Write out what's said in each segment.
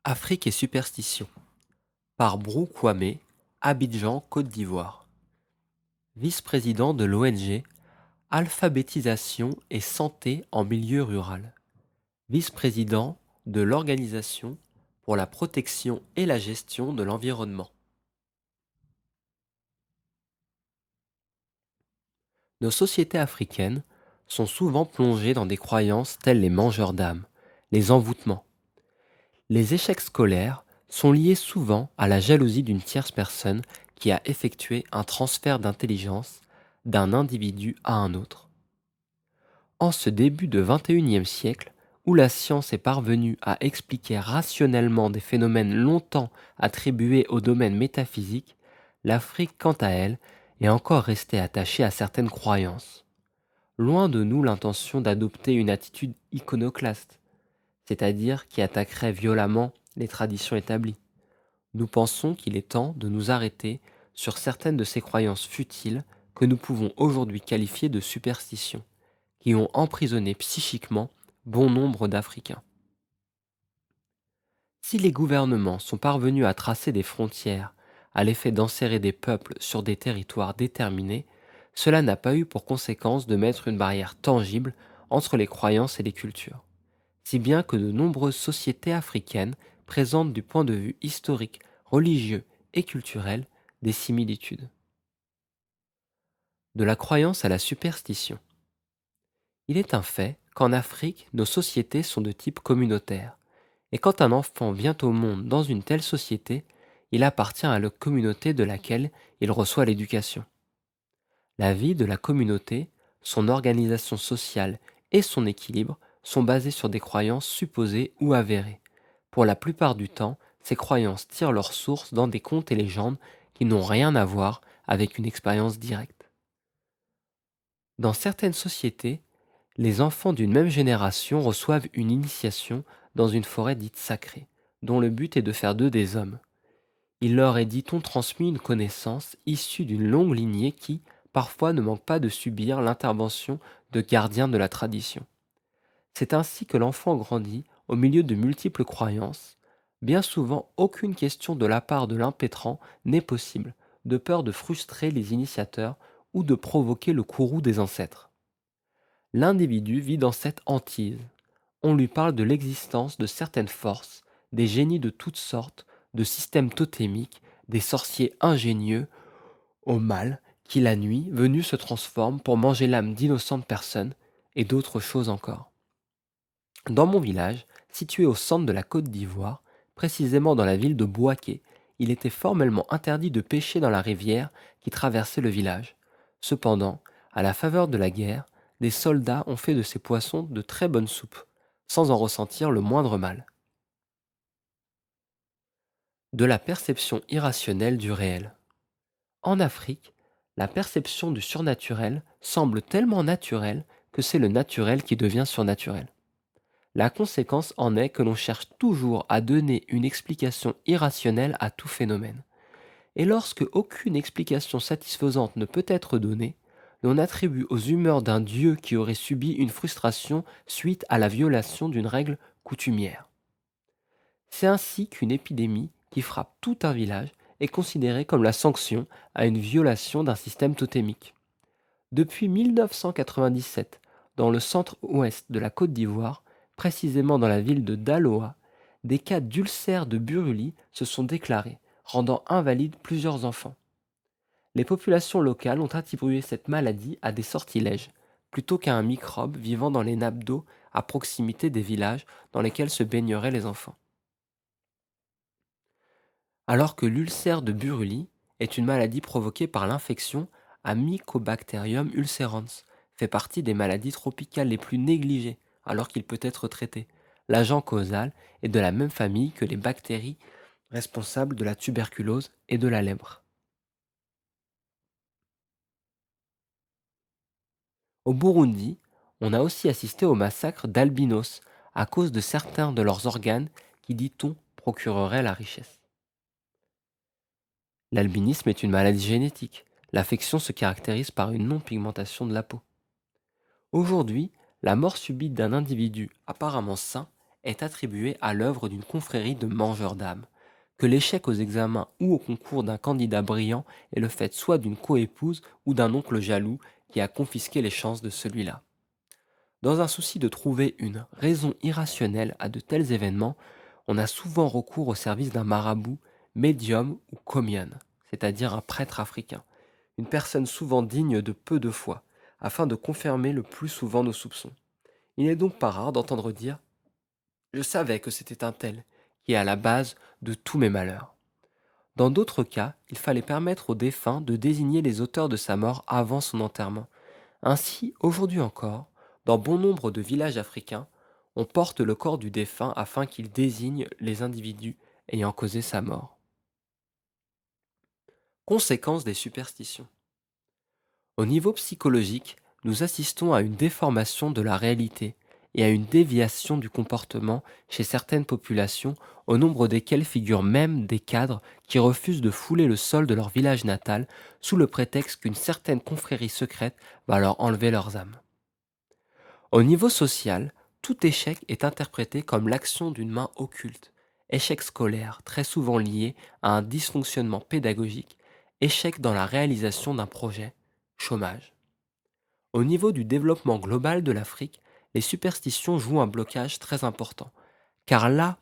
Afrique et superstition par Brou Kwame, Abidjan, Côte d'Ivoire. Vice-président de l'ONG Alphabétisation et santé en milieu rural. Vice-président de l'Organisation pour la protection et la gestion de l'environnement. Nos sociétés africaines sont souvent plongées dans des croyances telles les mangeurs d'âmes, les envoûtements. Les échecs scolaires sont liés souvent à la jalousie d'une tierce personne qui a effectué un transfert d'intelligence d'un individu à un autre. En ce début de XXIe siècle, où la science est parvenue à expliquer rationnellement des phénomènes longtemps attribués au domaine métaphysique, l'Afrique, quant à elle, est encore restée attachée à certaines croyances. Loin de nous l'intention d'adopter une attitude iconoclaste, c'est-à-dire qui attaquerait violemment les traditions établies. Nous pensons qu'il est temps de nous arrêter sur certaines de ces croyances futiles que nous pouvons aujourd'hui qualifier de superstitions, qui ont emprisonné psychiquement bon nombre d'Africains. Si les gouvernements sont parvenus à tracer des frontières à l'effet d'enserrer des peuples sur des territoires déterminés, cela n'a pas eu pour conséquence de mettre une barrière tangible entre les croyances et les cultures, si bien que de nombreuses sociétés africaines présentent du point de vue historique, religieux et culturel des similitudes. De la croyance à la superstition. Il est un fait qu'en Afrique, nos sociétés sont de type communautaire, et quand un enfant vient au monde dans une telle société, il appartient à la communauté de laquelle il reçoit l'éducation. La vie de la communauté, son organisation sociale et son équilibre sont basés sur des croyances supposées ou avérées. Pour la plupart du temps, ces croyances tirent leur source dans des contes et légendes qui n'ont rien à voir avec une expérience directe. Dans certaines sociétés, les enfants d'une même génération reçoivent une initiation dans une forêt dite sacrée, dont le but est de faire d'eux des hommes. Il leur est, dit-on, transmis une connaissance issue d'une longue lignée qui, parfois, ne manque pas de subir l'intervention de gardiens de la tradition. C'est ainsi que l'enfant grandit au milieu de multiples croyances. Bien souvent, aucune question de la part de l'impétrant n'est possible, de peur de frustrer les initiateurs ou de provoquer le courroux des ancêtres. L'individu vit dans cette hantise. On lui parle de l'existence de certaines forces, des génies de toutes sortes, de systèmes totémiques, des sorciers ingénieux au mal qui la nuit venus se transforment pour manger l'âme d'innocentes personnes et d'autres choses encore. Dans mon village, situé au centre de la Côte d'Ivoire, précisément dans la ville de Bouaké, il était formellement interdit de pêcher dans la rivière qui traversait le village. Cependant, à la faveur de la guerre, des soldats ont fait de ces poissons de très bonnes soupes, sans en ressentir le moindre mal. De la perception irrationnelle du réel. En Afrique, la perception du surnaturel semble tellement naturelle que c'est le naturel qui devient surnaturel. La conséquence en est que l'on cherche toujours à donner une explication irrationnelle à tout phénomène. Et lorsque aucune explication satisfaisante ne peut être donnée, l'on attribue aux humeurs d'un dieu qui aurait subi une frustration suite à la violation d'une règle coutumière. C'est ainsi qu'une épidémie qui frappe tout un village est considérée comme la sanction à une violation d'un système totémique. Depuis 1997, dans le centre-ouest de la Côte d'Ivoire, précisément dans la ville de Daloa, des cas d'ulcères de Buruli se sont déclarés, rendant invalides plusieurs enfants. Les populations locales ont attribué cette maladie à des sortilèges, plutôt qu'à un microbe vivant dans les nappes d'eau à proximité des villages dans lesquels se baigneraient les enfants. Alors que l'ulcère de Buruli est une maladie provoquée par l'infection à Mycobacterium ulcerans, fait partie des maladies tropicales les plus négligées alors qu'il peut être traité. L'agent causal est de la même famille que les bactéries responsables de la tuberculose et de la lèpre. Au Burundi, on a aussi assisté au massacre d'albinos à cause de certains de leurs organes qui, dit-on, procureraient la richesse. L'albinisme est une maladie génétique. L'affection se caractérise par une non-pigmentation de la peau. Aujourd'hui, la mort subite d'un individu apparemment sain est attribué à l'œuvre d'une confrérie de mangeurs d'âmes, que l'échec aux examens ou au concours d'un candidat brillant est le fait soit d'une coépouse ou d'un oncle jaloux qui a confisqué les chances de celui-là. Dans un souci de trouver une raison irrationnelle à de tels événements, on a souvent recours au service d'un marabout, médium ou comian, c'est-à-dire un prêtre africain, une personne souvent digne de peu de foi, afin de confirmer le plus souvent nos soupçons. Il n'est donc pas rare d'entendre dire je savais que c'était un tel qui est à la base de tous mes malheurs. Dans d'autres cas, il fallait permettre au défunt de désigner les auteurs de sa mort avant son enterrement. Ainsi, aujourd'hui encore, dans bon nombre de villages africains, on porte le corps du défunt afin qu'il désigne les individus ayant causé sa mort. Conséquences des superstitions. Au niveau psychologique, nous assistons à une déformation de la réalité et à une déviation du comportement chez certaines populations, au nombre desquelles figurent même des cadres qui refusent de fouler le sol de leur village natal sous le prétexte qu'une certaine confrérie secrète va leur enlever leurs âmes. Au niveau social, tout échec est interprété comme l'action d'une main occulte. Échec scolaire, très souvent lié à un dysfonctionnement pédagogique, échec dans la réalisation d'un projet, chômage. Au niveau du développement global de l'Afrique, les superstitions jouent un blocage très important, car là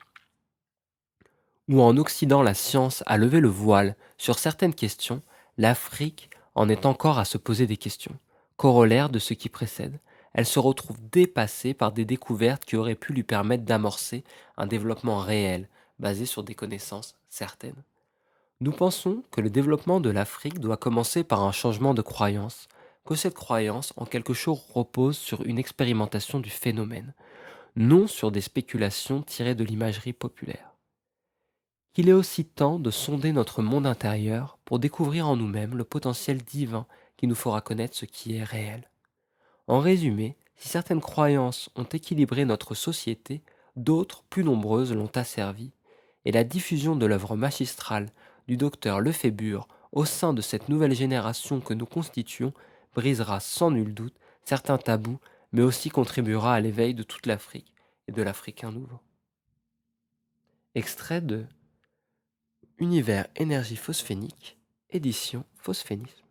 où en Occident la science a levé le voile sur certaines questions, l'Afrique en est encore à se poser des questions. Corollaire de ce qui précède, elle se retrouve dépassée par des découvertes qui auraient pu lui permettre d'amorcer un développement réel, basé sur des connaissances certaines. Nous pensons que le développement de l'Afrique doit commencer par un changement de croyance, que cette croyance en quelque chose repose sur une expérimentation du phénomène, non sur des spéculations tirées de l'imagerie populaire. Qu'il est aussi temps de sonder notre monde intérieur pour découvrir en nous-mêmes le potentiel divin qui nous fera connaître ce qui est réel. En résumé, si certaines croyances ont équilibré notre société, d'autres, plus nombreuses, l'ont asservie, et la diffusion de l'œuvre magistrale du docteur Lefébure au sein de cette nouvelle génération que nous constituons brisera sans nul doute certains tabous, mais aussi contribuera à l'éveil de toute l'Afrique et de l'Africain nouveau. Extrait de Univers énergie phosphénique, édition Phosphénisme.